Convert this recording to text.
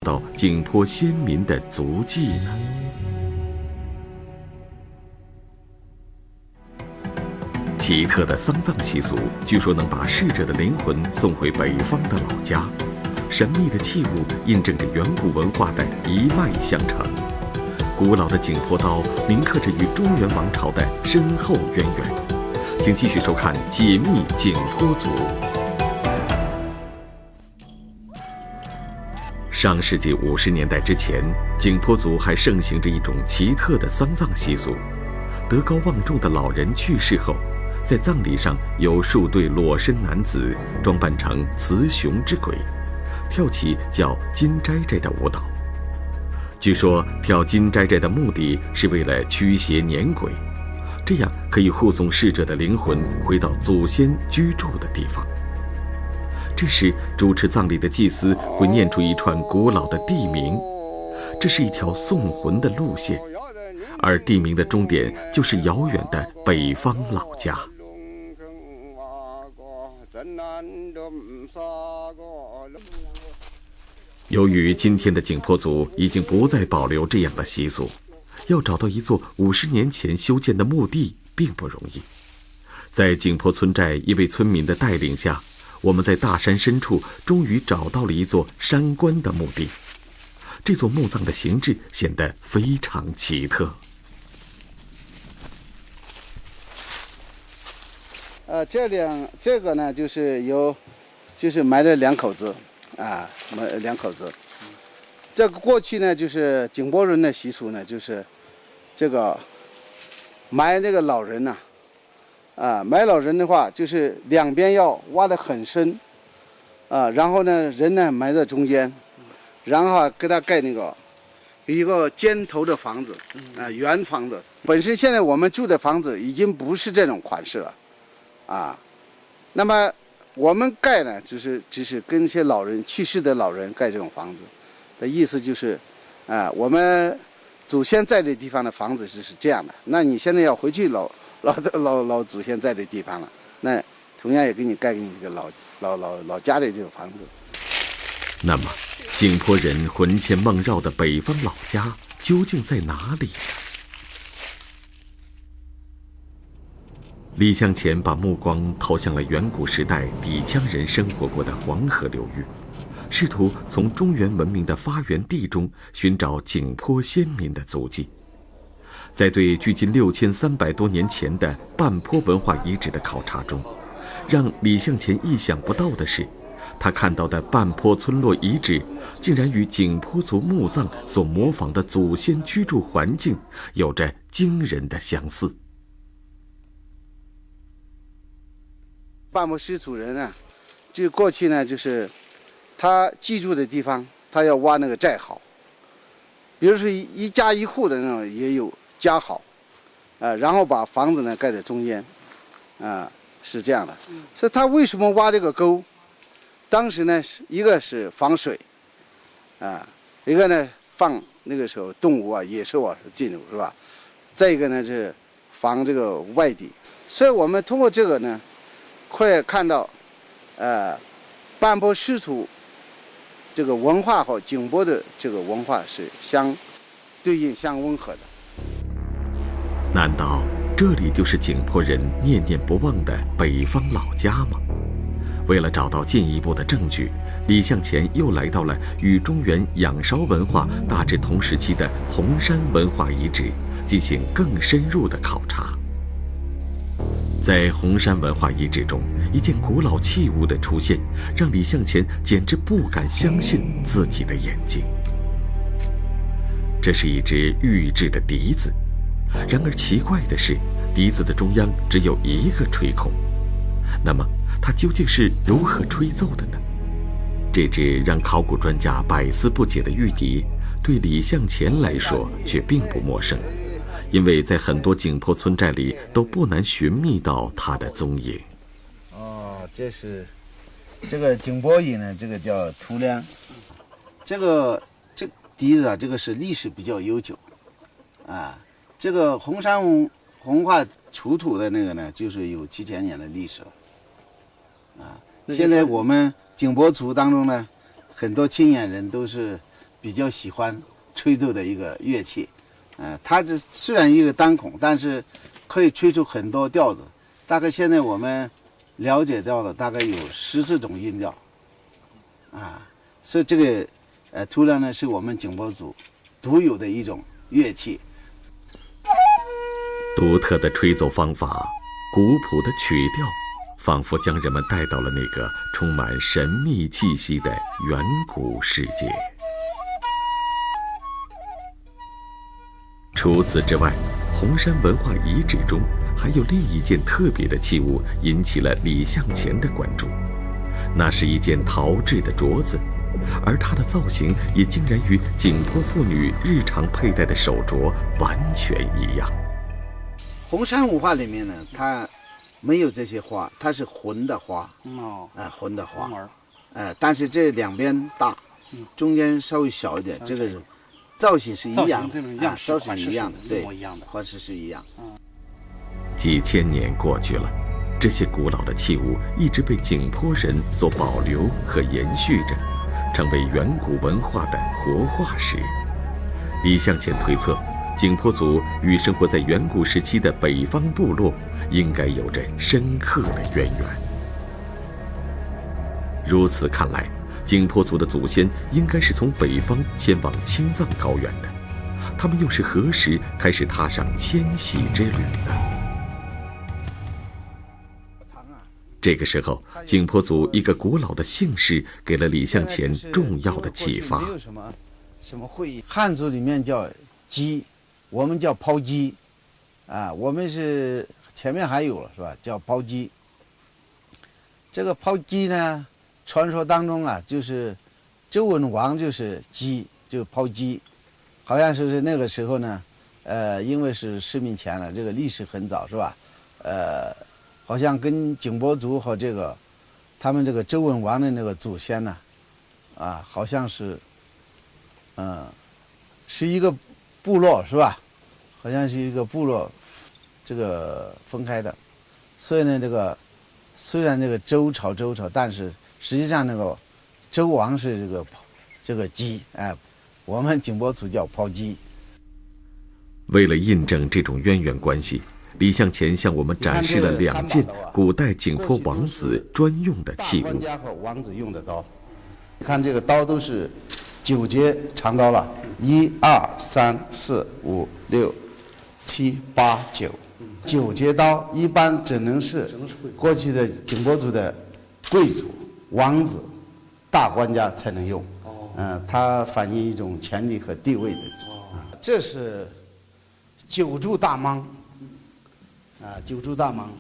到景颇先民的足迹呢？奇特的丧葬习俗，据说能把逝者的灵魂送回北方的老家。神秘的器物印证着远古文化的一脉相承。古老的景颇刀铭刻着与中原王朝的深厚渊源。请继续收看《解密景颇族》。上世纪50年代之前，景颇族还盛行着一种奇特的丧葬习俗：德高望重的老人去世后，在葬礼上有数对裸身男子装扮成雌雄之鬼，跳起叫金斋斋的舞蹈。据说跳金斋斋的目的是为了驱邪撵鬼，这样可以护送逝者的灵魂回到祖先居住的地方。这时，主持葬礼的祭司会念出一串古老的地名，这是一条送魂的路线，而地名的终点就是遥远的北方老家。由于今天的景颇族已经不再保留这样的习俗，要找到一座50年前修建的墓地并不容易。在景颇村寨一位村民的带领下，我们在大山深处终于找到了一座山关的墓地。这座墓葬的形制显得非常奇特。这个呢，就是埋了2口子，埋2口子。这个过去呢，就是景颇人的习俗呢，就是这个埋那个老人呢，埋老人的话，就是两边要挖得很深，然后呢，人呢埋在中间，然后给他盖那个一个尖头的房子，圆房子。本身现在我们住的房子已经不是这种款式了，那么我们盖呢，只是跟一些老人去世的老人盖这种房子，的意思就是，我们祖先在的地方的房子是这样的。那你现在要回去老祖先在的地方了，那同样也给你盖给你一个老家的这个房子。那么，景颇人魂牵梦绕的北方老家究竟在哪里呢？李向前把目光投向了远古时代氐羌人生活过的黄河流域，试图从中原文明的发源地中寻找景颇先民的足迹。在对距今6300多年前的半坡文化遗址的考察中，让李向前意想不到的是，他看到的半坡村落遗址竟然与景颇族墓葬所模仿的祖先居住环境有着惊人的相似。半坡氏族人呢，就过去呢，就是他居住的地方，他要挖那个寨壕，比如说一家一户的那种也有家壕，然后把房子呢盖在中间，是这样的。所以他为什么挖这个沟？当时呢，一个是防水，一个呢放那个时候动物野兽进入，是吧？再一个呢是防这个外敌。所以我们通过这个呢，会看到，半坡氏族这个文化和景颇的这个文化是相对应、相吻合的。难道这里就是景颇人念念不忘的北方老家吗？为了找到进一步的证据，李向前又来到了与中原仰韶文化大致同时期的红山文化遗址，进行更深入的考察。在红山文化遗址中，一件古老器物的出现，让李向前简直不敢相信自己的眼睛。这是一只玉制的笛子，然而奇怪的是，笛子的中央只有一个吹孔。那么，它究竟是如何吹奏的呢？这只让考古专家百思不解的玉笛，对李向前来说却并不陌生。因为在很多景颇村寨里都不难寻觅到它的踪影。这个景颇语呢，这个叫图梁。这笛子这个是历史比较悠久，这个红山文化出土的那个呢，就是有7000年的历史了，现在我们景颇族当中呢，很多青年人都是比较喜欢吹奏的一个乐器。它这虽然一个单孔，但是可以吹出很多调子。大概现在我们了解到的大概有14种音调，所以这个图梁呢是我们景颇族独有的一种乐器。独特的吹奏方法，古朴的曲调，仿佛将人们带到了那个充满神秘气息的远古世界。除此之外，红山文化遗址中还有另一件特别的器物引起了李向前的关注，那是一件陶制的镯子，而它的造型也竟然与景颇妇女日常佩戴的手镯完全一样。红山文化里面呢，它没有这些花，它是浑的花，浑的花，但是这两边大，中间稍微小一点，这个是造型是一样的，造型一样的，对，款式是一样。几千年过去了，这些古老的器物一直被景颇人所保留和延续着，成为远古文化的活化石。李向前推测，景颇族与生活在远古时期的北方部落应该有着深刻的渊源。如此看来，景颇族的祖先应该是从北方迁往青藏高原的，他们又是何时开始踏上迁徙之旅呢？这个时候，景颇族一个古老的姓氏给了李向前重要的启发。没有什么会议，汉族里面叫鸡，我们叫抛鸡，我们是前面还有了是吧？叫抛鸡。这个抛鸡呢，传说当中就是周文王就是鸡，就抛鸡，好像是那个时候呢，因为是失明前了，这个历史很早是吧？好像跟景颇族和这个他们这个周文王的那个祖先呢，好像是，是一个部落是吧？好像是一个部落，这个分开的，所以呢，这个虽然这个周朝，但是实际上那个周王是这个鸡，我们景颇族叫抛鸡。为了印证这种渊源关系，李向前向我们展示了2件古代景颇王子专用的器物。大官家和王子用的刀，你看这个刀都是9节长刀了，1、2、3、4、5、6、7、8、9，9节刀一般只能是过去的景颇族的贵族、王子、大官家才能用。它反映一种权力和地位的。这是9柱大蟒，9柱大蟒。